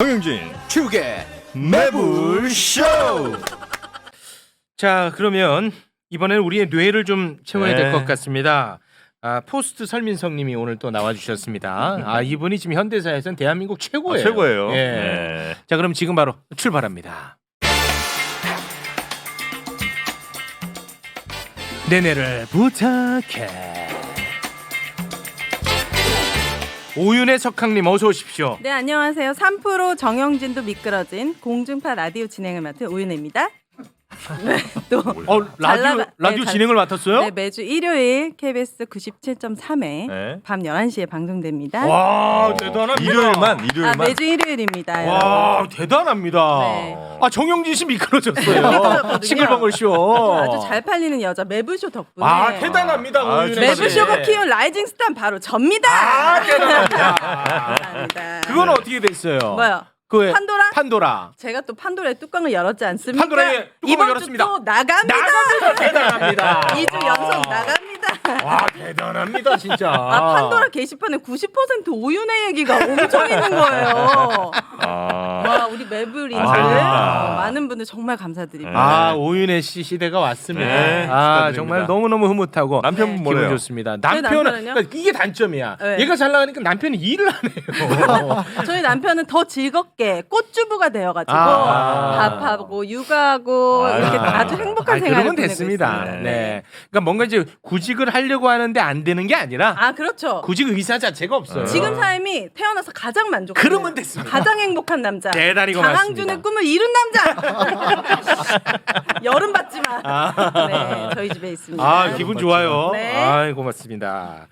정영진 축의 매불쇼. 자, 그러면 이번에는 우리의 뇌를 좀 채워야 될 것 같습니다. 포스트 설민성님이 오늘 또 나와주셨습니다. 이분이 지금 현대사에서는 대한민국 최고예요. 최고예요. 예. 네. 자, 그럼 지금 바로 출발합니다. 내 뇌를 부탁해. 오윤혜 석학님 어서 오십시오. 네, 안녕하세요. 3프로 정영진도 미끄러진 공중파 라디오 진행을 맡은 오윤혜입니다. 네, 또 라디오 진행을 맡았어요? 네, 매주 일요일 KBS 97.3회 네. 밤 11시에 방송됩니다. 와, 대단합니다. 일요일만. 매주 일요일입니다. 와, 대단합니다. 네. 정영진 씨 미끄러졌어요. 미끄러졌거든요. 싱글벙글 쇼. 아주 잘 팔리는 여자 매부쇼 덕분에 대단합니다. 오윤혜 씨. 매부쇼가 키운 라이징 스타는 바로 접니다. 대단합니다. 감사합니다. 그건 어떻게 됐어요? 뭐요? 그 판도라? 제가 또 판도라의 뚜껑을 열었지 않습니까? 판도라의 뚜껑을 이번 열었습니다. 주 또 나갑니다. 대단합니다. 2주 연속 나갑니다. 와, 대단합니다, 진짜. 판도라 게시판에 90% 오윤혜 얘기가 엄청 있는 거예요. 와, 우리 매블인들 많은 분들 정말 감사드립니다. 오윤혜 씨 시대가 왔습니다. 네, 축하드립니다. 정말 너무너무 흐뭇하고 남편분 네. 뭐래요? 기분 좋습니다. 남편은요? 그러니까 이게 단점이야. 네. 얘가 잘 나가니까 남편이 일을 안 해요. 저희 남편은 더 즐겁게 꽃주부가 되어가지고 아. 밥하고 육아하고 이렇게 아주 행복한 생활을 그러면 보내고 됐습니다. 있습니다. 네. 그러니까 뭔가 이제 구직을 하려고 하는데 안 되는 게 아니라 그렇죠. 구직 의사 자체가 없어요. 지금 삶이 태어나서 가장 만족해요. 그러면 됐습니다. 가장 행복한 남자. 대단히 고맙습니다. 장항준의 꿈을 이룬 남자. 여름 받지마. 네, 저희 집에 있습니다. 기분 좋아요. 네. 고맙습니다.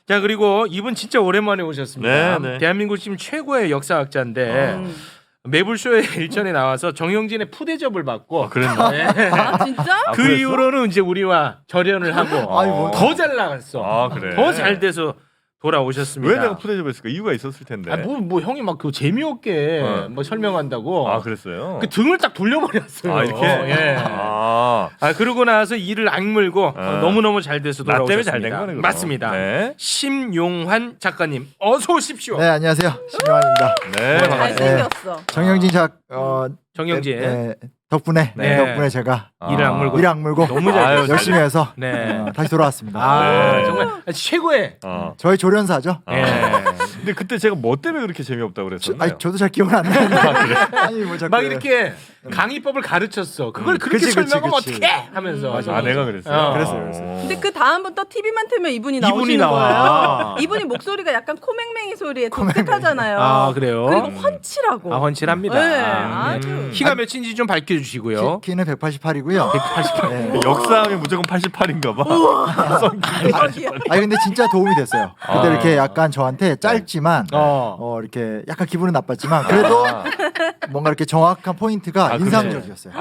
자, 그리고 이분 진짜 오랜만에 오셨습니다. 네, 네. 대한민국 지금 최고의 역사학자인데 매불쇼에 일전에 나와서 정영진의 푸대접을 받고 그랬나? 네. 진짜? 그 그랬어? 이후로는 이제 우리와 절연을 하고 더 잘 나갔어. 그래. 더 잘 돼서 돌아오셨습니다. 왜 내가 푸대접했을까? 이유가 있었을 텐데. 뭐 형이 막 그 재미없게 뭐 설명한다고 그랬어요. 그 등을 딱 돌려버렸어요. 이렇게. 예. 그러고 나서 이를 악물고 너무너무 잘 돼서 나 돌아오셨습니다. 때문에 잘 된 거네. 그럼. 맞습니다. 네. 심용환 작가님 어서 오십시오. 네, 안녕하세요. 심용환입니다. 네. 잘생겼어. 정영진 정영진 덕분에 네. 덕분에 제가 이를 악물고 일을 악물고 너무 잘 열심히 해서 네. 다시 돌아왔습니다. 네. 정말 최고의. 저희 조련사죠. 근데 그때 제가 뭐 때문에 그렇게 재미없다고 그랬었나요? 저도 잘 기억은 안 나는데. 아니 뭐 자꾸 막 이렇게 강의법을 가르쳤어. 그걸 그렇게 설명하면 그치. 어떻게 하면서. 맞아. 내가 그랬어요. 그랬어요. 근데 그 다음부터 TV만 틀면 이분이 이분이 나오시는 나와. 거예요. 이분이 목소리가 약간 코맹맹이 소리에 독특하잖아요. 그래요? 그리고 훤칠하고. 훤칠합니다. 네, 아주. 키가 몇인지 좀 밝혀주시고요. 키는 188이고요. 188. 네. 역사하면 무조건 88인가 봐. 아니 근데 진짜 도움이 됐어요. 근데 이렇게 약간 저한테 짧지만 이렇게 약간 기분은 나빴지만 그래도 뭔가 이렇게 정확한 포인트가 인상적이었어요.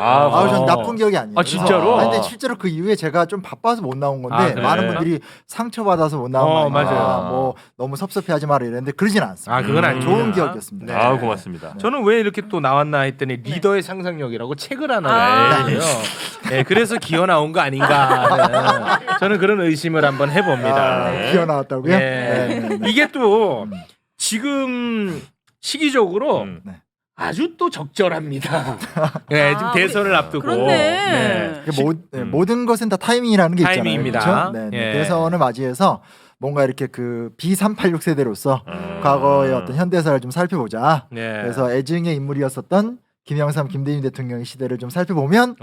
전 나쁜 기억이 아니에요. 진짜로? 근데 실제로 그 이후에 제가 좀 바빠서 못 나온 건데 그래? 많은 분들이 상처받아서 못 나온 거 아니야. 맞아요. 뭐 너무 섭섭해하지 마라 이랬는데 그러진 않습니다. 그건 아닙니다. 좋은 기억이었습니다. 네. 고맙습니다. 저는 왜 이렇게 또 나왔나 했더니 리더의 상상력이라고 책을 하나 내요. 네, 그래서 기어 나온 거 아닌가 하는 저는 그런 의심을 한번 해봅니다. 기어 나왔다고요? 네. 이게 또 지금 시기적으로 네. 아주 또 적절합니다. 네, 지금 대선을 앞두고. 그렇네. 모든 것은 다 타이밍이라는 게 있잖아요. 타이밍입니다. 그렇죠? 네, 예. 대선을 맞이해서 뭔가 이렇게 그 B386 세대로서 과거의 어떤 현대사를 좀 살펴보자. 네. 그래서 애증의 인물이었었던 김영삼, 김대중 대통령의 시대를 좀 살펴보면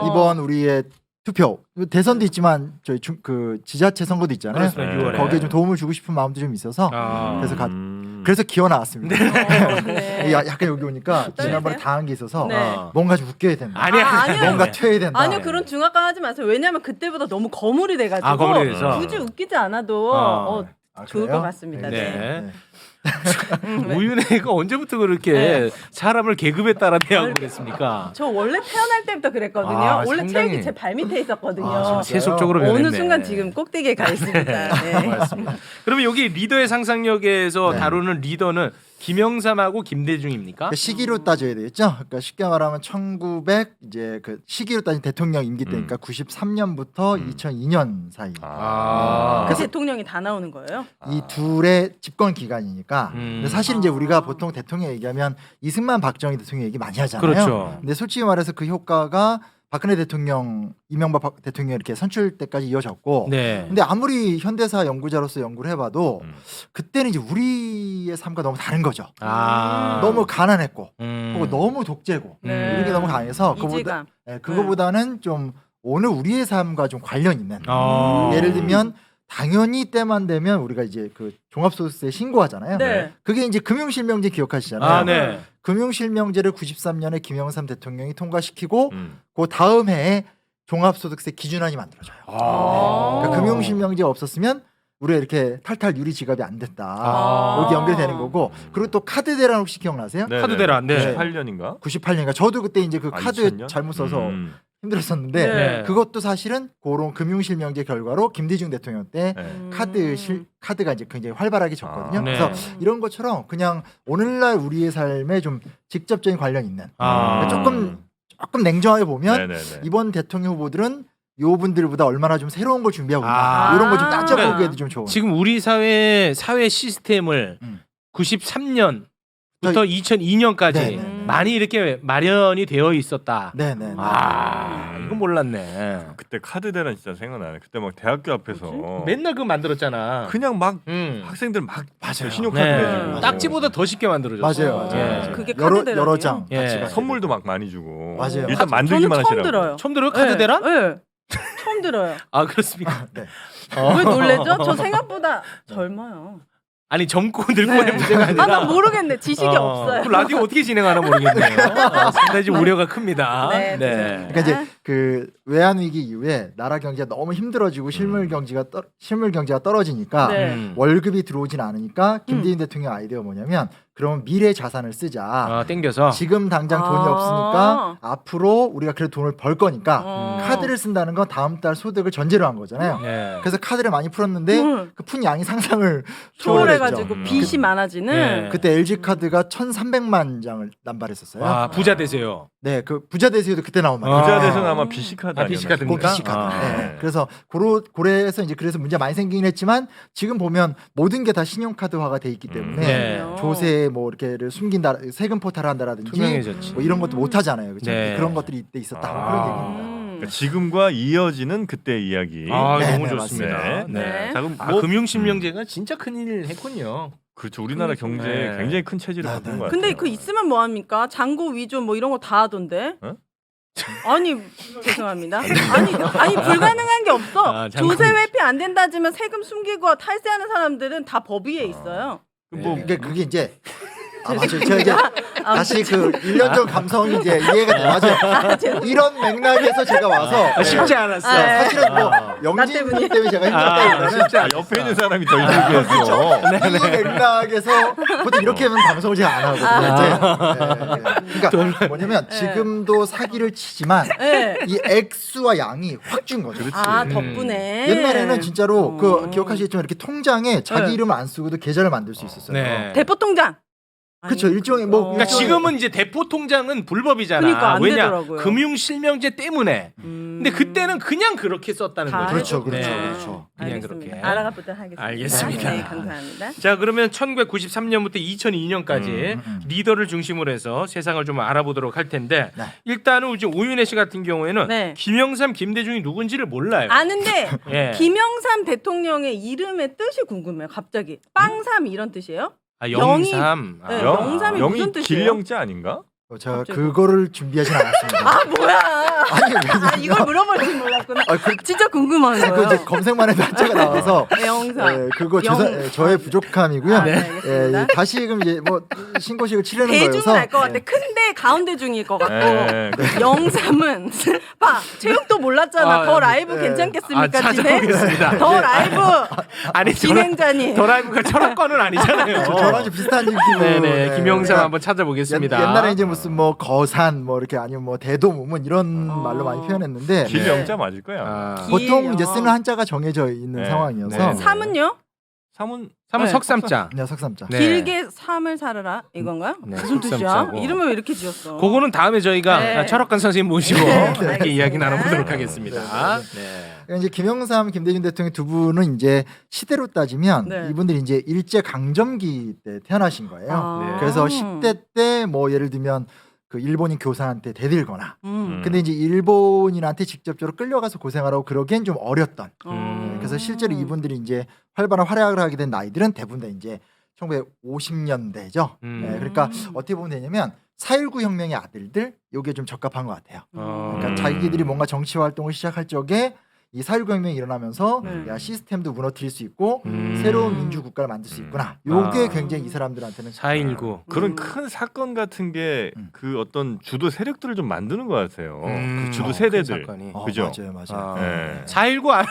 이번 우리의 투표 대선도 있지만 저희 그 지자체 선거도 있잖아요. 그렇습니다. 6월에. 거기에 좀 도움을 주고 싶은 마음도 좀 있어서 그래서 그래서 기어 나왔습니다. 네. 약간 여기 오니까 지난번에 당한 게 있어서 네. 뭔가 좀 웃겨야 된다. 아니요. 뭔가 튀어야 된다. 아니요, 그런 중압감 하지 마세요. 왜냐하면 그때보다 너무 거물이 돼가지고 거물이 돼서. 굳이 웃기지 않아도 좋을 그래요? 것 같습니다. 네. 네. 우윤혜가 언제부터 그렇게 사람을 계급에 따라 대하고 그랬습니까? 저 원래 태어날 때부터 그랬거든요. 원래 상당히. 체육이 제 발 밑에 있었거든요. 세속적으로 변했네. 어느 순간 지금 꼭대기에 가 있습니다. 네. 그러면 여기 리더의 상상력에서 다루는 리더는 김영삼하고 김대중입니까? 그러니까 시기로 따져야 되겠죠. 그러니까 쉽게 말하면 1900 이제 그 시기로 따진 대통령 임기 때니까 93년부터 2002년 사이. 그 대통령이 다 나오는 거예요? 이 둘의 집권 기간이니까. 근데 사실 이제 우리가 보통 대통령 얘기하면 이승만, 박정희 대통령 얘기 많이 하잖아요. 그렇죠. 근데 솔직히 말해서 그 효과가 박근혜 대통령, 이명박 대통령 이렇게 선출 때까지 이어졌고. 네. 근데 아무리 현대사 연구자로서 연구를 해봐도 그때는 이제 우리의 삶과 너무 다른 거죠. 너무 가난했고, 그리고 너무 독재고, 네. 이런 게 너무 강해서 이질감. 그거보다는 좀 오늘 우리의 삶과 좀 관련 있는. 예를 들면 당연히 때만 되면 우리가 이제 그 종합소득세 신고하잖아요. 네. 그게 이제 금융실명제 기억하시잖아요. 아, 네. 금융실명제를 93년에 김영삼 대통령이 통과시키고 그 다음 해에 종합소득세 기준안이 만들어져요. 그러니까 금융실명제가 없었으면 우리가 이렇게 탈탈 유리 지갑이 안 됐다. 여기 연결되는 거고. 그리고 또 카드 대란 혹시 기억나세요? 네, 카드 대란. 네. 98년인가? 98년인가. 저도 그때 이제 그 카드 2000년? 잘못 써서 힘들었었는데 네. 그것도 사실은 그런 금융실명제 결과로 김대중 대통령 때 카드가 이제 굉장히 활발하게 졌거든요. 네. 그래서 이런 것처럼 그냥 오늘날 우리의 삶에 좀 직접적인 관련이 있는. 그러니까 조금 냉정하게 보면 이번 대통령 후보들은 요 분들보다 얼마나 좀 새로운 걸 준비하고 있나 이런 거 좀 따져보기에도 좀 좋은. 지금 우리 사회 시스템을 93년부터 2002년까지 네네. 많이 이렇게 마련이 되어 있었다. 네네. 이건 몰랐네. 그때 카드 대란 진짜 생각나네. 그때 막 대학교 앞에서 맨날 그거 만들었잖아. 그냥 막 학생들 막 맞아요. 신용카드 네. 내주고 딱지보다 더 쉽게 만들어졌어. 맞아요. 그게 여러 카드 대란이에요? 장 예. 같이 가지고. 선물도 막 많이 주고. 맞아요. 일단 만들기만 저는 처음 하시라고. 들어요. 처음 들어요? 카드 대란? 네. 처음 들어요. 아 그렇습니까? 네. 왜 놀래죠? 저 생각보다 젊어요. 아니 젊고 늙고의 문제가 아니라. 난 모르겠네. 지식이 없어요. 그 라디오 어떻게 진행하나 모르겠네요. 상당히 좀 우려가 큽니다. 네, 그러니까 이제 그 외환 위기 이후에 나라 경제가 너무 힘들어지고 실물 경제가 떨어지니까 네. 월급이 들어오진 않으니까 김대중 대통령 아이디어가 뭐냐면 그러면 미래 자산을 쓰자. 땡겨서. 지금 당장 돈이 없으니까 앞으로 우리가 그래도 돈을 벌 거니까 카드를 쓴다는 건 다음 달 소득을 전제로 한 거잖아요. 네. 그래서 카드를 많이 풀었는데 그 푼 양이 상상을 초월해가지고 빚이 많아지는. 네. 그때 LG 카드가 1,300만 장을 남발했었어요. 와 부자 되세요. 네, 그 부자 대세도 그때 나온 말이에요. 부자 대선 아마 BC 카드 아니었나? BC 카드입니까? 꼭 BC 카드. 네. 그래서 고래에서 이제 그래서 문제 많이 생기긴 했지만 지금 보면 모든 게 다 신용카드화가 돼 있기 때문에 네. 조세 뭐 이렇게를 숨긴다, 세금 포탈한다라든지 투명해졌지. 뭐 이런 것도 못 하잖아요. 그렇죠? 네. 그런 것들이 이때 있었다. 뭐 그런 얘기입니다. 그러니까 지금과 이어지는 그때 이야기. 네, 너무 네, 좋습니다. 맞습니다. 네. 자, 그럼 뭐, 금융실명제가 진짜 큰일 했군요. 그렇죠. 우리나라 경제에 네. 굉장히 큰 체질을 네, 갖는 네. 것 같아요. 근데 그 있으면 뭐 합니까? 잔고 위조 뭐 이런 거 다 하던데. 어? 아니 죄송합니다. 아니 불가능한 게 없어. 잔고 조세 위조. 회피 안 된다지만 세금 숨기고 탈세하는 사람들은 다 법 위에 있어요. 뭐 그러니까 그게 이제 맞아요. 제가 이제 다시 그 1년 전 감성이 이제 이해가 돼요. 맞아요. 이런 맥락에서 제가 와서 쉽지 않았어. 사실은 뭐 영진 때문이에요? 때문에 제가 힘들다기보다는 옆에 있는 사람이 더 힘들게 했어. 이 맥락에서 보통 이렇게 하면 방송을 제가 안 하거든요. 그러니까 뭐냐면 지금도 사기를 치지만 네. 이 액수와 양이 확 준 거죠. 아 덕분에. 옛날에는 진짜로 그 기억하시겠지만 이렇게 통장에 자기 네. 이름을 안 쓰고도 계좌를 만들 수 있었어요. 네. 대포 통장. 그렇죠. 일종의 뭐 그러니까 지금은 이제 대포 통장은 불법이잖아. 그러니까 안 왜냐? 되더라고요. 금융실명제 때문에. 근데 그때는 그냥 그렇게 썼다는 다 거죠. 그렇죠. 네. 그렇죠. 그냥 알겠습니다. 그렇게. 알아가 보도록 하겠습니다. 알겠습니다. 네, 감사합니다. 자 그러면 1993년부터 2002년까지 리더를 중심으로 해서 세상을 좀 알아보도록 할 텐데 네. 일단은 이제 오윤혜 씨 같은 경우에는 네. 김영삼, 김대중이 누군지를 몰라요. 아는데 예. 김영삼 대통령의 이름의 뜻이 궁금해요. 갑자기 빵삼 이런 뜻이에요? 영삼. 네, 영삼이 영이 무슨 뜻이에요? 길영자 아닌가? 제가 갑자기 그거를 준비하진 않았습니다. 아 뭐야? 아니 왜냐면 이걸 물어볼 줄 몰랐구나. 그 진짜 궁금한 그 거예요. 이제 검색만 해도 한자가 나와서 영삼. 그거 영- 저의 부족함이고요. 네, 알겠습니다. 다시금 이제 뭐 신고식을 치르는 대중은 거여서 알 것 같아. 큰데 가운데 중일 것 같고. 네. 영삼은 봐 체육도 몰랐잖아. 아, 더 라이브 네. 괜찮겠습니까? 진행? 찾아보겠습니다. 더 라이브 아니 진행자님. 더 라이브가 철학과는 아니잖아요. 저랑 좀 비슷한 느낌으로 네네 김영삼 한번 찾아보겠습니다. 옛날에 이제 무슨 뭐 거산 뭐 이렇게 아니면 뭐 대도무문 이런 말로 많이 표현했는데 길영자 맞을 거야. 아. 보통 길영. 이제 쓰는 한자가 정해져 있는 네. 상황이어서 네. 삼은요? 삼은 한번 네. 석삼자. 그냥 석삼자. 네. 길게 삶을 살아라 이건가요? 네, 무슨 뜻이야? 석삼자고. 이름을 왜 이렇게 지었어? 그거는 다음에 저희가 네. 철학관 선생님 모시고 네. 이렇게 이야기 나눠보도록 네. 하겠습니다. 네. 그러니까 이제 김영삼, 김대중 대통령 두 분은 이제 시대로 따지면 네. 이분들이 이제 일제 강점기 때 태어나신 거예요. 아. 그래서 10대 때 뭐 예를 들면 그 일본인 교사한테 대들거나 근데 이제 일본인한테 직접적으로 끌려가서 고생하라고 그러기엔 좀 어렸던. 그래서 실제로 이분들이 이제 활발한 활약을 하게 된 나이들은 대부분 다 이제 1950년대죠. 네, 그러니까 어떻게 보면 되냐면 4.19 혁명의 아들들 요게 좀 적합한 것 같아요. 그러니까 자기들이 뭔가 정치 활동을 시작할 적에 이 4.19 혁명이 일어나면서 야 시스템도 무너뜨릴 수 있고 새로운 민주국가를 만들 수 있구나. 요게 굉장히 이 사람들한테는 4.19 그런 큰 사건 같은 게 그 어떤 주도 세력들을 좀 만드는 것 같아요. 그 주도 세대들. 그죠? 맞아요. 네. 4.19 알아요?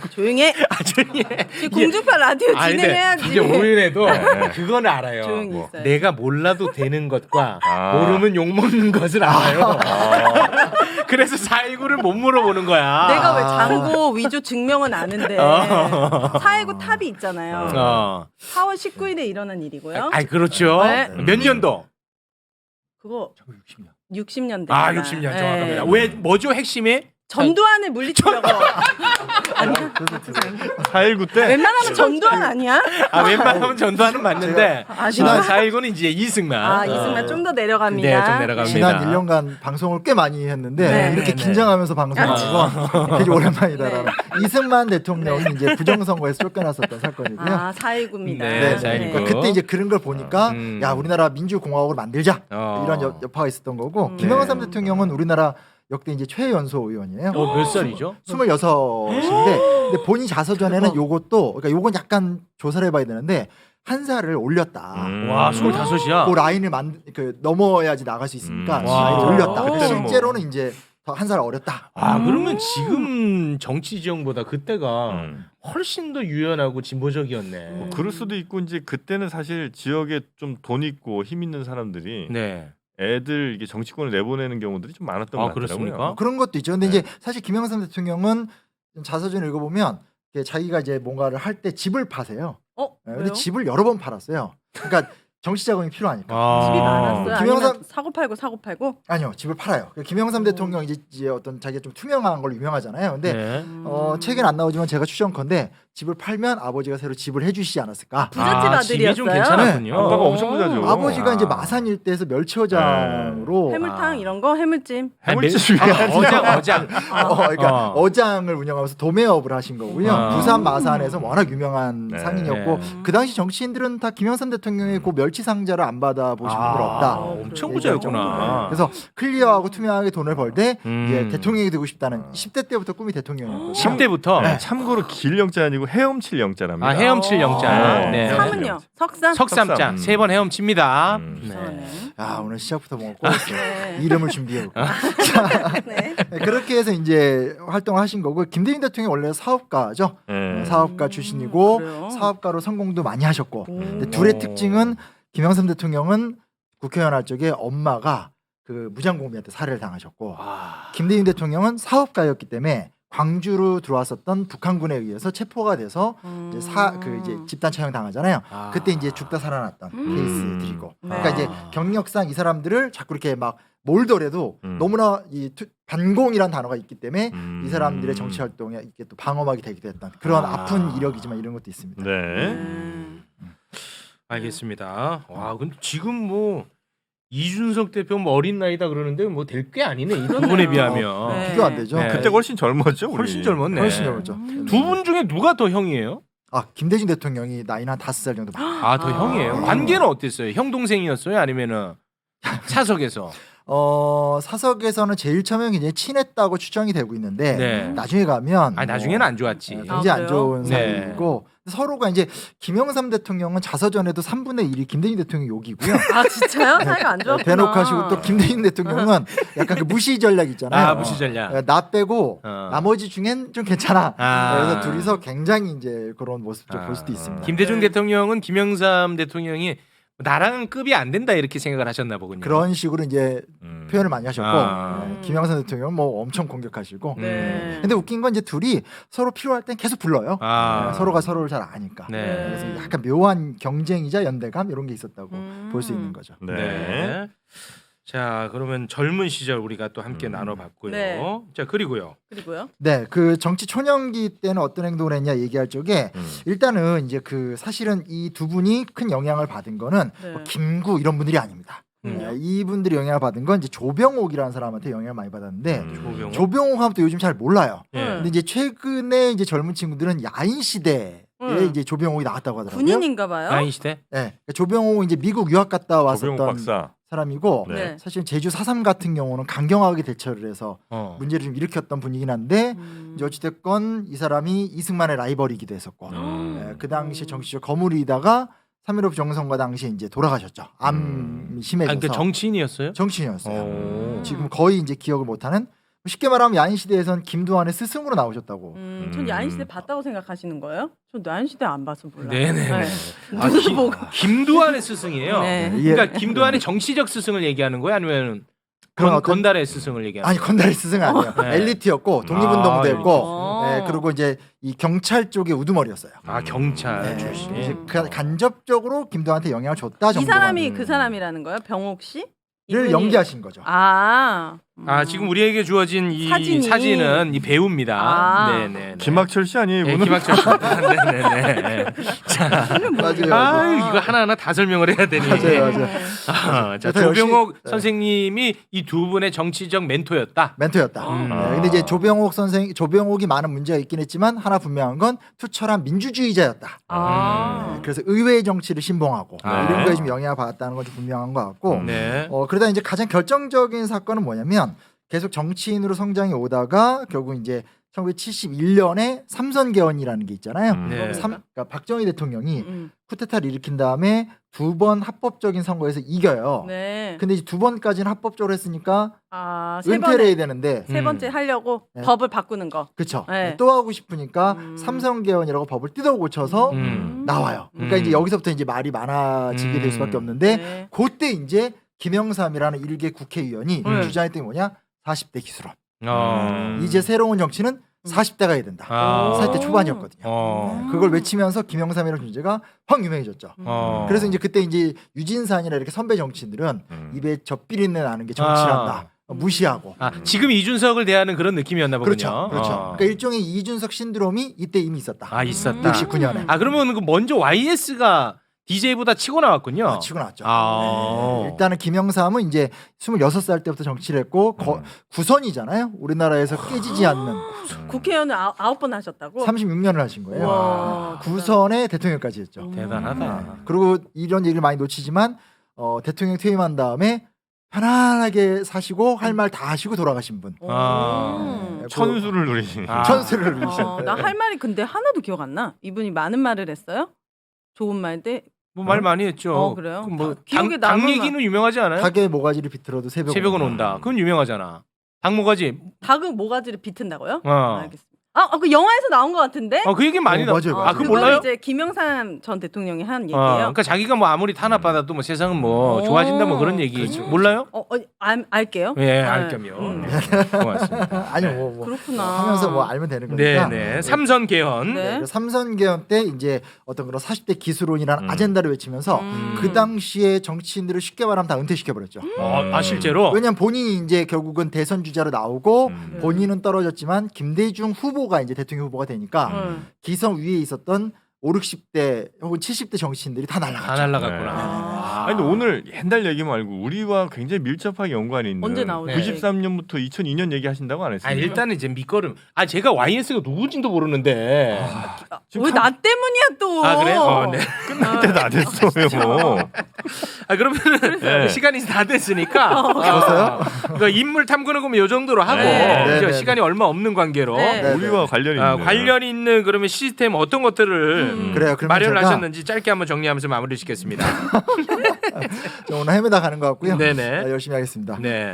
조용히 해. 조용히 해. 지금 공중파 라디오 진행해야지. 이제 오윤에도 네. 그건 알아요. 조용히 뭐, 있어요. 내가 몰라도 되는 것과 모르면 욕 먹는 것을 알아요. 그래서 4.19를 못 물어보는 거야. 내가 왜 장고 위조 증명은 아는데 4.19 탑이 있잖아요. 4월 19일에 일어난 일이고요. 아이 그렇죠. 네. 몇 년도? 그거 1960년. 60년대. 아 60년 정확합니다. 왜 뭐죠 핵심이? 전두환을 물리치려고. 아니야? 4.19 때 웬만하면 전두환 아니야? 아 웬만하면 전두환은 맞는데 아시나? 4.19는 이제 이승만. 아 이승만 좀 더 내려갑니다. 네, 좀 내려갑니다. 지난 1년간 방송을 꽤 많이 했는데 네. 이렇게 네. 긴장하면서 방송하는 건 되게 오랜만이다. 네. 이승만 대통령이 이제 부정선거에서 쫓겨났었던 사건이고요. 아 4.19입니다. 네, 그러니까 그때 이제 그런 걸 보니까 음. 야 우리나라 민주공화국을 만들자 이런 여파가 있었던 거고 김영삼 대통령은 우리나라 역대 이제 최연소 의원이에요. 몇 살이죠? 26인데 근데 본인 자서전에는 요것도 그러니까 요건 약간 조사를 해봐야 되는데 한 살을 올렸다. 와 25이야. 그 라인을 넘어야지 나갈 수 있으니까 와. 라인을 올렸다. 근데 그때는 뭐. 실제로는 이제 더 한 살 어렸다. 아 그러면 지금 정치 지형보다 그때가 음. 훨씬 더 유연하고 진보적이었네. 뭐 그럴 수도 있고 이제 그때는 사실 지역에 좀 돈 있고 힘 있는 사람들이 네. 애들 이게 정치권을 내보내는 경우들이 좀 많았던 아, 것 같더라고요. 그렇습니까? 그런 것도 있죠. 근데 네. 이제 사실 김영삼 대통령은 자서전 읽어보면 이게 자기가 이제 뭔가를 할 때 집을 파세요. 근데 왜요? 집을 여러 번 팔았어요. 그러니까 정치 자금이 필요하니까. 집이 많았어요. 김영삼- 아니면 사고 팔고. 아니요, 집을 팔아요. 김영삼 대통령 이제 어떤 자기가 좀 투명한 걸로 유명하잖아요. 근데 네. 책엔 안 나오지만 제가 추정컨대 집을 팔면 아버지가 새로 집을 해주시지 않았을까. 부잣집 집이 좀 아들이었어요. 괜찮았군요. 아빠가 엄청 부자죠. 아버지가 이제 마산 일대에서 멸치어장으로 해물탕 이런 거 해물찜. 해물찜이 어장. 그러니까 어장을 운영하면서 도매업을 하신 거고요. 부산 마산에서 워낙 유명한 네. 상인이었고 네. 그 당시 정치인들은 다 김영삼 대통령의 그 멸치 상자를 안 받아 보신 분들 없다. 엄청 부자였구나. 그래서 클리어하고 투명하게 돈을 벌 때 음. 대통령이 되고 싶다는 10대 때부터 꿈이 대통령이었거든요. 10대부터 참고로 길 영자 아니고 헤엄칠 영자랍니다. 아 헤엄칠 영자. 어. 네. 삼은요? 석삼. 석삼자 석삼. 3번 헤엄칩니다. 이상하네. 아 오늘 시작부터 뭔가 꼬였어요. 네. 이름을 준비해오고. 네. 그렇게 해서 이제 활동을 하신 거고 김대중 대통령이 원래 사업가죠. 네. 사업가 출신이고 그래요? 사업가로 성공도 많이 하셨고 오. 근데 둘의 특징은 김영삼 대통령은 국회의원 할 적에 엄마가 그 무장공비한테 살해를 당하셨고 김대중 대통령은 사업가였기 때문에 광주로 들어왔었던 북한군에 의해서 체포가 돼서 이제 이제 집단 처형 당하잖아요. 그때 이제 죽다 살아났던 케이스들이고. 그러니까 이제 경력상 이 사람들을 자꾸 이렇게 막 몰더라도 너무나 반공이란 단어가 있기 때문에 이 사람들의 정치 활동에 이게 또 방어막이 되기도 했던 그런 아픈 이력이지만 이런 것도 있습니다. 네. 알겠습니다. 와 근데 지금 뭐 이준석 대표 뭐 어린 나이다 그러는데 뭐 될 게 아니네 이런 부분에 비하면. 네. 비교 안 되죠. 네. 그때 훨씬 젊었죠. 우리. 훨씬 젊었네. 훨씬 젊었죠. 두 분 중에 누가 더 형이에요? 김대중 대통령이 나이는 한 5살 정도 많아요. 아 더 형이에요. 관계는 어땠어요? 형 동생이었어요? 아니면은 사석에서? 사석에서는 제일 처음에 굉장히 친했다고 추정이 되고 있는데 네. 나중에 가면 아 나중에는 안 좋았지. 굉장히 아, 안 좋은 그래요? 사이고 서로가 이제 김영삼 대통령은 자서전에도 3분의 1이 김대중 대통령 욕이고요. 아 진짜요? 사이가 안 좋았구나. 대놓고 하시고 또 김대중 대통령은 약간 그 무시 전략 있잖아요. 아 무시 전략. 나 빼고 어. 나머지 중엔 좀 괜찮아. 아. 그래서 둘이서 굉장히 이제 그런 모습 좀 볼 수도 있습니다. 김대중 대통령은 김영삼 대통령이 나랑은 급이 안 된다 이렇게 생각을 하셨나 보군요. 그런 식으로 이제 표현을 많이 하셨고 아. 김영삼 대통령 뭐 엄청 공격하시고. 네. 근데 웃긴 건 이제 둘이 서로 필요할 땐 계속 불러요. 아. 서로가 서로를 잘 아니까. 네. 그래서 약간 묘한 경쟁이자 연대감 이런 게 있었다고 볼 수 있는 거죠. 네. 네. 자, 그러면 젊은 시절 우리가 또 함께 나눠봤고요. 네. 자, 그리고요. 네, 그 정치 초년기 때는 어떤 행동을 했냐 얘기할 적에 일단은 이제 그 사실은 이 두 분이 큰 영향을 받은 거는 네. 뭐 김구 이런 분들이 아닙니다. 이분들이 영향을 받은 건 이제 조병옥이라는 사람한테 영향을 많이 받았는데 조병옥. 조병옥 하면 또 요즘 잘 몰라요. 예. 근데 이제 최근에 이제 젊은 친구들은 야인 시대에 이제 조병옥이 나왔다고 하더라고요. 군인인가봐요. 나인 시대? 네, 그러니까 조병옥은 이제 미국 유학 갔다 조병옥 왔었던 박사. 사람이고 네. 사실 제주 4.3 같은 경우는 강경하게 대처를 해서 문제를 좀 일으켰던 분이긴 한데 이제 어찌됐건 이 사람이 이승만의 라이벌이기도 했었고 그 당시 정치적 거물이다가 3.15 부정선거 당시에 이제 돌아가셨죠. 암이 심해져서. 그러니까 정치인이었어요? 정치인이었어요. 오. 지금 거의 이제 기억을 못하는 쉽게 말하면 야인 시대에선 김두한의 스승으로 나오셨다고. 전 야인시대 봤다고 생각하시는 거예요? 전 야인시대 안 봐서 몰라요. 네네. 네. 아, 김두한의 스승이에요. 네. 그러니까 김두한의 정치적 스승을 얘기하는 거예요, 아니면 그런 어떤- 건달의 스승을 얘기하는 아니 거예요? 건달의 스승 아니에요. 네. 엘리트였고 독립운동도 아, 했고 엘리트. 그리고 이제 이 경찰 쪽의 우두머리였어요. 아, 경찰 네. 출신. 이제 간접적으로 김두한테 영향을 줬다 이 정도가 사람이 그 사람이라는 거예요? 병옥 씨? 를 이분이- 연기하신 거죠. 아. 아, 지금 우리에게 주어진 이 사진이. 사진은 이 배우입니다. 아. 네네. 김학철 씨 아니에요? 네, 이분은? 김학철 씨. 네네네. 맞아요. 아, 이거 하나하나 다 설명을 해야 되니. 맞아요. 아, 자, 그래서 역시- 조병옥 네. 선생님이 이 두 분의 정치적 멘토였다. 멘토였다. 근데 이제 조병옥이 많은 문제가 있긴 했지만 하나 분명한 건 투철한 민주주의자였다. 아. 그래서 의회 정치를 신봉하고 아. 이런 거에 좀 영향을 받았다는 건 좀 분명한 것 같고 네. 그러다 이제 가장 결정적인 사건은 뭐냐면 계속 정치인으로 성장해 오다가 결국 이제 1971년에 삼선 개헌이라는 게 있잖아요. 네. 그러니까 박정희 대통령이 쿠데타를 일으킨 다음에 두 번 합법적인 선거에서 이겨요. 네. 근데 이제 두 번까지는 합법적으로 했으니까 아, 세 은퇴를 번에 해야 되는데 세 번째 하려고 네. 법을 바꾸는 거. 그쵸. 네. 또 하고 싶으니까 삼선 개헌이라고 법을 뜯어 고쳐서 나와요. 그러니까 이제 여기서부터 이제 말이 많아지게 될 수밖에 없는데 네. 그때 이제 김영삼이라는 일개 국회의원이 네. 주장했던 게 뭐냐? 40대 기술원. 어. 이제 새로운 정치는 40대가 해야 된다. 아. 40대 초반이었거든요. 어. 네, 그걸 외치면서 김영삼이라는 존재가 확 유명해졌죠. 어. 그래서 이제 그때 이제 유진산이나 이렇게 선배 정치인들은 입에 젖비린내 나는 게 정치란다. 무시하고. 아, 지금 이준석을 대하는 그런 느낌이었나 보군요. 그렇죠. 그렇죠. 어. 그러니까 일종의 이준석 신드롬이 이때 이미 있었다. 아, 있었다. 69년에. 아, 그러면 그 먼저 YS가 DJ보다 치고 나왔군요. 치고 나왔죠. 아. 네. 일단은 김영삼은 이제 26살 때부터 정치를 했고 구선이잖아요. 우리나라에서 깨지지 않는 국회의원을 9번 하셨다고? 36년을 하신 거예요. 와, 구선에 대통령까지 했죠. 대단하다. 그리고 이런 얘기를 많이 놓치지만 대통령 퇴임한 다음에 편안하게 사시고 할 말 다 하시고 돌아가신 분. 아. 천수를 누리시네. 아. 천수를 누리신. 나 할 말이 근데 하나도 기억 안 나. 이분이 많은 말을 했어요? 좋은 말인데. 뭐 말 많이 했죠. 그래요? 뭐 기억에 당 남을 얘기는 유명하지 않아요? 닭의 모가지를 비틀어도 새벽은 온다. 그건 유명하잖아. 닭 모가지. 닭은 모가지를 비튼다고요? 어. 알겠습니다. 그 영화에서 나온 것 같은데? 그 얘기 많이 나. 맞아요, 맞아요. 아, 그거 그거는 몰라요? 이제 김영삼 전 대통령이 한 얘기예요. 그러니까 자기가 뭐 아무리 탄압받아도 뭐 세상은 뭐 좋아진다 뭐 그런 얘기 몰라요? 알게요. 예, 알 겸요. 네, 고맙습니다. 아니요, 뭐 그렇구나. 하면서 뭐 알면 되는 거니까. 네. 삼선 개헌. 네. 삼선 개헌 때 이제 어떤 그런 40대 기술론이라는 아젠다를 외치면서 그 당시에 정치인들을 쉽게 말하면 다 은퇴시켜 버렸죠. 실제로. 왜냐면 본인이 이제 결국은 대선 주자로 나오고 본인은 떨어졌지만 김대중 후보가 이제 대통령 후보가 되니까 기성 위에 있었던 5, 60대 혹은 70대 정치인들이 다 날라갔죠. 다 날라갔구나. 아니 근데 오늘 옛날 얘기 말고 우리와 굉장히 밀접하게 연관이 있는 언제 나오죠? 93년부터 2002년 얘기하신다고 안 했어요? 일단은 이제 밑거름. 제가 YS가 누구인지도 모르는데. 왜 나 때문이야 또? 그래요? 네. 끝날 때도 안 했어요. 그러면 시간이 다 됐으니까. 그랬어요? 그러니까 인물 탐구는 그러면 요 정도로 하고 네. 이제 네. 시간이 얼마 없는 관계로 네. 우리와 관련이 있는. 관련 있는 그러면 시스템 어떤 것들을 그래요. 그러면 마련을 제가 하셨는지 짧게 한번 정리하면서 마무리 짓겠습니다. 오늘 헤매다 가는 것 같고요. 네네. 열심히 하겠습니다. 네.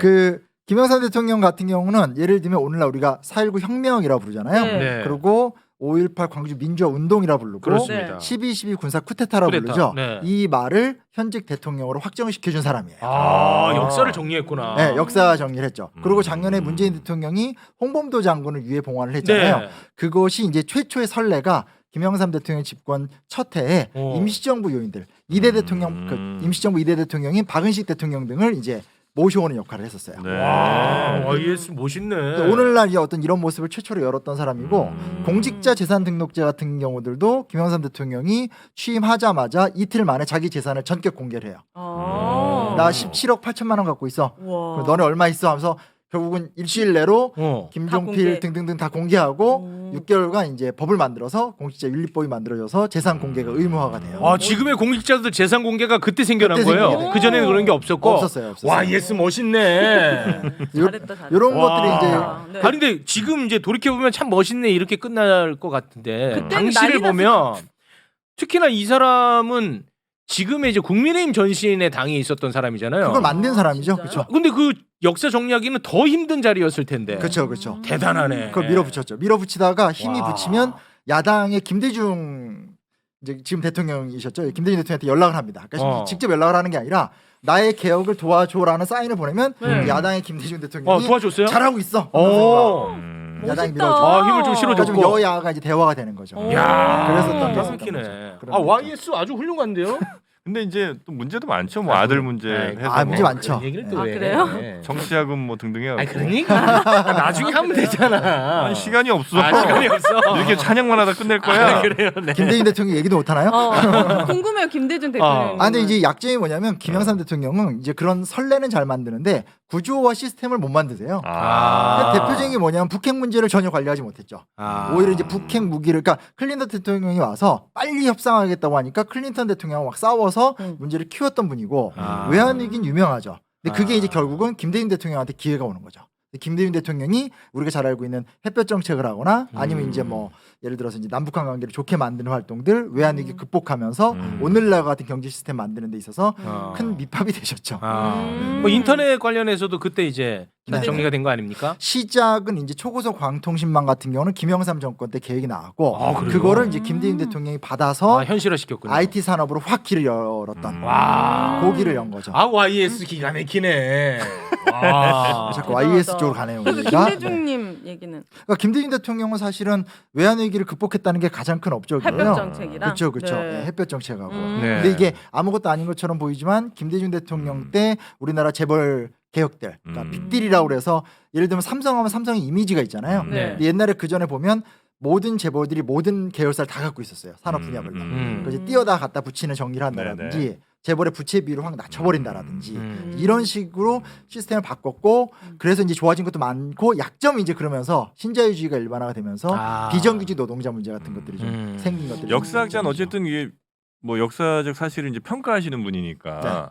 김영삼 대통령 같은 경우는 예를 들면 오늘날 우리가 4.19 혁명이라고 부르잖아요. 네. 네. 그리고 5.18 광주 민주화 운동이라 부르고 그렇습니다. 12.12 군사 쿠데타라 쿠데타. 부르죠. 네. 이 말을 현직 대통령으로 확정시켜준 사람이에요. 역사를 정리했구나. 네, 역사 정리를 했죠. 그리고 작년에 문재인 대통령이 홍범도 장군을 유해 봉환을 했잖아요. 네. 그것이 이제 최초의 선례가 김영삼 대통령 집권 첫 해에 임시정부 요인들 2대 대통령 그 임시정부 2대 대통령인 박은식 대통령 등을 이제 모셔오는 역할을 했었어요. 네. 와, YS 멋있네. 오늘날 이제 어떤 이런 모습을 최초로 열었던 사람이고 공직자 재산 등록제 같은 경우들도 김영삼 대통령이 취임하자마자 이틀 만에 자기 재산을 전격 공개를 해요. 나 17억 8천만 원 갖고 있어. 와. 너네 얼마 있어? 하면서 결국은 일주일 내로 다 김종필 공개. 등등등 다 공개하고 6개월간 이제 법을 만들어서 공직자 윤리법이 만들어져서 재산 공개가 의무화가 돼요. 지금의 공직자들 재산 공개가 그때 생겨난 그때 거예요. 생겨요. 그 전에는 그런 게 없었고. 없었어요. YS 멋있네. 잘했다. 이런 것들이 이제 네. 아니 근데 지금 이제 돌이켜 보면 참 멋있네 이렇게 끝날 것 같은데 그때는 당시를 난리 보면 특히나 이 사람은 지금의 이제 국민의힘 전신의 당에 있었던 사람이잖아요. 그걸 만든 사람이죠. 진짜요? 그렇죠. 근데 그 역사 정리하기는 더 힘든 자리였을 텐데. 그렇죠. 그렇죠. 대단하네. 그걸 밀어붙였죠. 밀어붙이다가 힘이 와. 붙이면 야당의 김대중 이제 지금 대통령이셨죠. 김대중 대통령한테 연락을 합니다. 그러니까 직접 연락을 하는 게 아니라 나의 개혁을 도와줘라는 사인을 보내면 야당의 김대중 대통령이 도와줬어요? 잘하고 있어. 야당이 멋있다. 밀어줘. 힘을 좀 그러니까 실어줬고. 좀 여야가 이제 대화가 되는 거죠. 야, 그랬었던 게 있었던 막히네. 거죠. 그런 YS 아주 훌륭한데요. 근데 이제 또 문제도 많죠. 뭐 아들 문제 해서 문제 뭐 많죠. 얘기를 또 아, 왜 그래요? 해? 정치자금 뭐 등등 해가지고. 아니 그러니까 나중에 하면 되잖아. 아니, 시간이 없어. 시간이 없어. 이렇게 찬양만 하다 끝낼 거야. 그래요. 네. 김대중 대통령 얘기도 못 하나요? 궁금해요, 김대중 대통령. 근데 이제 약점이 뭐냐면 김영삼 대통령은 이제 그런 선례는 잘 만드는데 구조와 시스템을 못 만드세요. 그러니까 대표적인 게 뭐냐면 북핵 문제를 전혀 관리하지 못했죠. 오히려 이제 북핵 무기를 그러니까 클린턴 대통령이 와서 빨리 협상하겠다고 하니까 클린턴 대통령하고 막 싸워서 문제를 키웠던 분이고 외환위기는 유명하죠. 근데 그게 이제 결국은 김대중 대통령한테 기회가 오는 거죠. 김대중 대통령이 우리가 잘 알고 있는 햇볕 정책을 하거나 아니면 이제 뭐 예를 들어서 이제 남북한 관계를 좋게 만드는 활동들 외환위기 극복하면서 오늘날 같은 경제 시스템 만드는 데 있어서 큰 밑밥이 되셨죠. 뭐 인터넷 관련해서도 그때 이제 네. 정리가 된 거 아닙니까? 시작은 이제 초고속 광통신망 같은 경우는 김영삼 정권 때 계획이 나왔고 그래요? 그거를 이제 김대중 대통령이 받아서 현실화 시켰군요. IT 산업으로 확 길을 열었던 와. 고기를 연 거죠. YS 기가 막히네. 와. 자꾸 YS 쪽으로 가네요. 우리가. 김대중님 얘기는 그러니까 김대중 대통령은 사실은 외환위기를 극복했다는 게 가장 큰 업적이에요. 햇볕 정책이랑 그렇죠. 네. 예, 햇볕 정책하고. 네. 근데 이게 아무것도 아닌 것처럼 보이지만 김대중 대통령 때 우리나라 재벌 개혁들, 그러니까 빅딜이라고 그래서 예를 들면 삼성하면 삼성의 이미지가 있잖아요. 네. 근데 옛날에 그 전에 보면 모든 재벌들이 모든 계열사를 다 갖고 있었어요. 산업 분야별로. 그래서 뛰어다 갖다 붙이는 정리를 한다든지 재벌의 부채 비율을 확 낮춰버린다라든지 이런 식으로 시스템을 바꿨고 그래서 이제 좋아진 것도 많고 약점이 이제 그러면서 신자유주의가 일반화가 되면서 비정규직 노동자 문제 같은 것들이 좀 생긴 것들이 역사학자는 어쨌든 이게 뭐 역사적 사실을 이제 평가하시는 분이니까 네.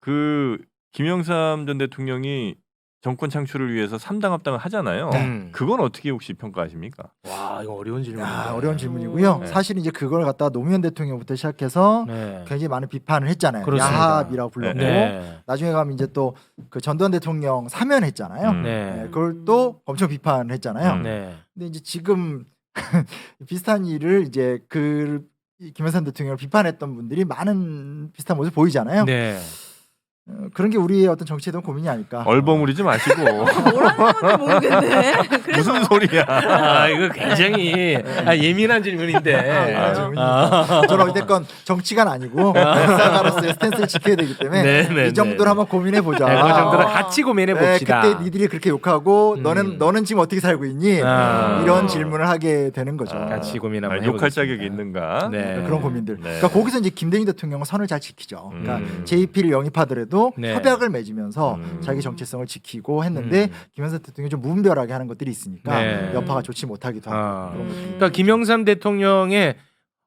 그 김영삼 전 대통령이 정권 창출을 위해서 삼당합당을 하잖아요. 그건 어떻게 혹시 평가하십니까? 와 이거 어려운 질문이다. 어려운 질문이고요. 네. 사실 이제 그걸 갖다가 노무현 대통령부터 시작해서 네. 굉장히 많은 비판을 했잖아요. 그렇습니다. 야합이라고 불렀고 네. 나중에 가면 이제 또 그 전두환 대통령 사면했잖아요. 네. 네, 그걸 또 엄청 비판을 했잖아요. 네. 근데 이제 지금 비슷한 일을 이제 이 김영삼 대통령을 비판했던 분들이 많은 비슷한 모습 보이잖아요. 네. 그런 게 우리의 어떤 정치에 대한 고민이 아닐까. 얼버무리지 마시고 뭐라는 건지 모르겠네. 무슨 소리야? 이거 굉장히 예민한 질문인데. 저는 어쨌건 정치가는 아니고 역사가로서의 스탠스를 지켜야 되기 때문에 네, 이 정도로 한번 고민해 보자. 네, 그 정도로 같이 고민해 봅시다. 그때 니들이 그렇게 욕하고 너는 지금 어떻게 살고 있니? 이런 질문을 하게 되는 거죠. 같이 고민 한번 욕할 해보겠습니다. 자격이 있는가? 네. 그런 고민들. 네. 그러니까 거기서 이제 김대중 대통령은 선을 잘 지키죠. 그러니까 JP를 영입하더라도 네. 협약을 맺으면서 자기 정체성을 지키고 했는데 김영삼 대통령이 좀 무분별하게 하는 것들이 있으니까 네. 여파가 좋지 못하기도 하고. 그런 것들이. 그러니까 김영삼 대통령의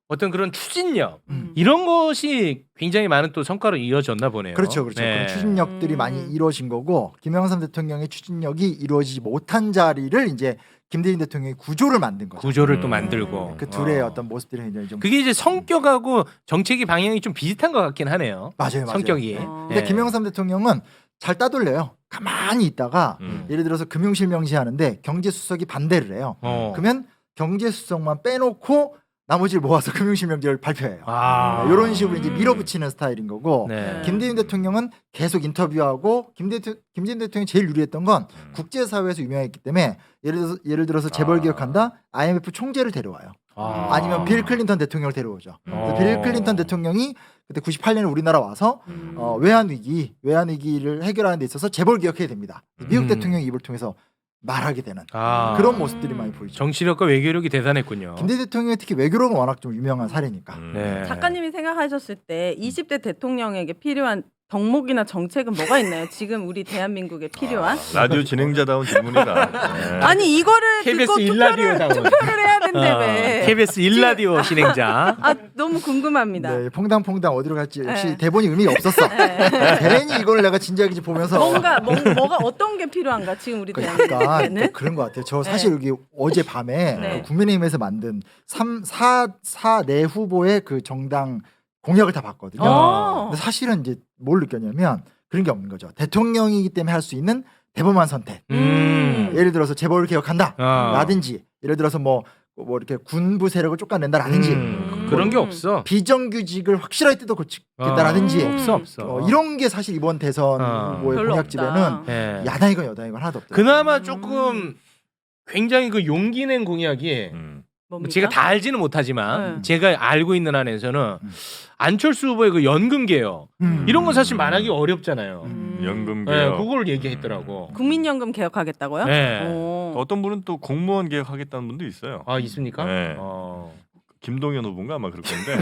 어떤 그런 추진력 이런 것이 굉장히 많은 또 성과로 이어졌나 보네요. 그렇죠. 네. 그런 추진력들이 많이 이루어진 거고 김영삼 대통령의 추진력이 이루어지지 못한 자리를 이제 김대중 대통령이 구조를 만든 거죠. 구조를 또 만들고 그 둘의 어떤 모습들이 굉장히 좀 그게 이제 성격하고 정책의 방향이 좀 비슷한 것 같긴 하네요. 맞아요. 성격이. 근데 네. 김영삼 대통령은 잘 따돌려요. 가만히 있다가 예를 들어서 금융실명시 하는데 경제수석이 반대를 해요. 그러면 경제수석만 빼놓고 나머지를 모아서 금융실명제를 발표해요. 이런 식으로 이제 밀어붙이는 스타일인 거고 네. 김대중 대통령은 계속 인터뷰하고 김대중 대통령이 제일 유리했던 건 국제사회에서 유명했기 때문에 예를 들어서 재벌 개혁한다 IMF 총재를 데려와요. 아니면 빌 클린턴 대통령을 데려오죠. 그래서 빌 클린턴 대통령이 그때 98년에 우리나라 와서 외환 위기를 해결하는 데 있어서 재벌 개혁해야 됩니다. 미국 대통령 입을 통해서 말하게 되는 그런 모습들이 많이 보이죠. 정치력과 외교력이 대단했군요. 김대중 대통령이 특히 외교력은 워낙 좀 유명한 사례니까. 네. 작가님이 생각하셨을 때 20대 대통령에게 필요한 덕목이나 정책은 뭐가 있나요? 지금 우리 대한민국에 필요한? 라디오 진행자다운 질문이다. 네. 아니 이거를 KBS 듣고 일라디오다운. 투표를 해야 된대 왜? KBS 일라디오 진행자. 너무 궁금합니다. 네, 퐁당퐁당 어디로 갈지 역시 네. 대본이 의미가 없었어. 괜히 이걸 내가 진지하게 보면서 뭐가 어떤 게 필요한가 지금 우리 그러니까 대한민국에는? 또 그런 것 같아요. 저 사실 여기 어제 밤에 네. 그 국민의힘에서 만든 4내 후보의 그 정당 공약을 다 봤거든요. 근데 사실은 이제 뭘 느꼈냐면 그런 게 없는 거죠. 대통령이기 때문에 할 수 있는 대범한 선택. 예를 들어서 재벌을 개혁한다. 라든지 예를 들어서 뭐 이렇게 군부 세력을 쫓아낸다라든지 그런 게 없어. 비정규직을 확실하게 뜯어 고치겠다라든지 없어. 이런 게 사실 이번 대선 후보의 별로 공약집에는 없다. 네. 야당이건 여당이건 하나도 없다. 그나마 조금 굉장히 그 용기 낸 공약이 뭡니까? 제가 다 알지는 못하지만 네. 제가 알고 있는 한에서는 안철수 후보의 그 연금 개혁 이런 건 사실 말하기 어렵잖아요. 연금 네, 개혁. 그걸 얘기했더라고. 국민연금 개혁하겠다고요? 네. 어떤 분은 또 공무원 개혁하겠다는 분도 있어요. 아 있습니까? 네. 어. 김동연 후보인가 아마 그럴 건데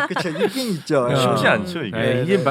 그렇죠. 있긴 있죠. 쉽지 않죠 이게. 네, 이게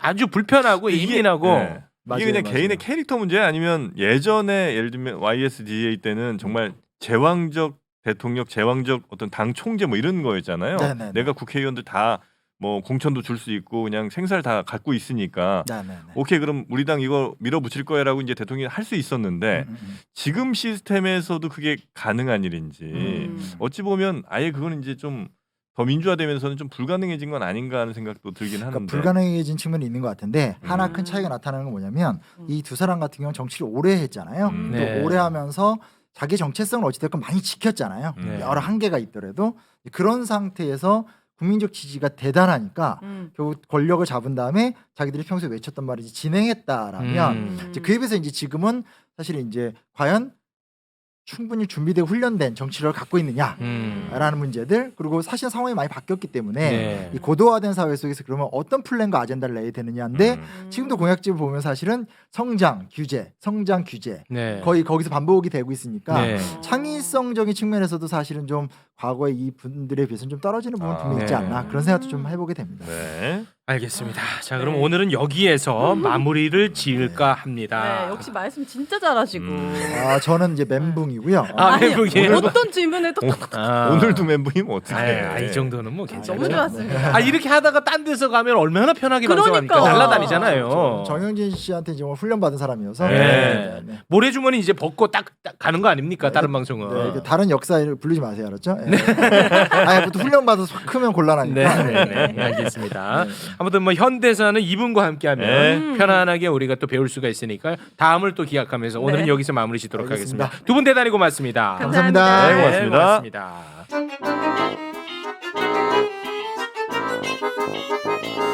아주 불편하고 예민하고 네. 맞아요, 이게 그냥 맞아요. 개인의 캐릭터 문제야 아니면 예전에 예를 들면 YSDA 때는 정말 제왕적 대통령, 제왕적 어떤 당 총재 뭐 이런 거였잖아요. 네네네. 내가 국회의원들 다 뭐 공천도 줄 수 있고 그냥 생사를 다 갖고 있으니까 네네네. 오케이 그럼 우리 당 이거 밀어붙일 거야라고 이제 대통령이 할 수 있었는데 지금 시스템에서도 그게 가능한 일인지 어찌 보면 아예 그거는 이제 좀 더 민주화되면서는 좀 불가능해진 건 아닌가 하는 생각도 들긴 하는데. 그러니까 불가능해진 측면이 있는 것 같은데 하나 큰 차이가 나타나는 건 뭐냐면 이 두 사람 같은 경우는 정치를 오래 했잖아요. 또 네. 오래 하면서 자기 정체성을 어찌됐건 많이 지켰잖아요. 네. 여러 한계가 있더라도 그런 상태에서 국민적 지지가 대단하니까 결국 권력을 잡은 다음에 자기들이 평소에 외쳤던 말을 이제 진행했다라면 이제 그에 비해서 이제 지금은 사실 이제 과연 충분히 준비되고 훈련된 정치를 갖고 있느냐라는 문제들 그리고 사실 상황이 많이 바뀌었기 때문에 네. 이 고도화된 사회 속에서 그러면 어떤 플랜과 아젠다를 내야 되느냐인데 지금도 공약집을 보면 사실은 성장 규제 네. 거의 거기서 반복이 되고 있으니까 네. 창의성적인 측면에서도 사실은 좀 과거의 이 분들에 비해서는 좀 떨어지는 부분 분명히 있지 네. 않나 그런 생각도 좀 해보게 됩니다. 네. 알겠습니다. 자 그럼 오늘은 여기에서 마무리를 지을까 합니다. 네, 역시 말씀 진짜 잘하시고. 아 저는 이제 멘붕이고요. 아니, 멘붕이에요? 어떤 질문에도 오늘도 멘붕이면 어떡해. 이 정도는 뭐 괜찮아요. 너무 좋았습니다. 이렇게 하다가 딴 데서 가면 얼마나 편하게 그러니까. 방송합니까? 날라다니잖아요. 정영진 씨한테 이제 훈련 받은 사람이어서 네. 네. 모래주머니 이제 벗고 딱 가는 거 아닙니까? 다른 방송은. 네, 이렇게 다른 역사를 부르지 마세요, 알았죠? 네. 아니, 보통 훈련 받아서 확 크면 곤란하니까. 네, 알겠습니다. 아무튼 뭐 현대사는 이분과 함께하면 편안하게 우리가 또 배울 수가 있으니까 다음을 또 기약하면서 오늘은 네. 여기서 마무리 짓도록 알겠습니다. 하겠습니다. 두 분 대단히 고맙습니다. 감사합니다. 네, 고맙습니다. 고맙습니다.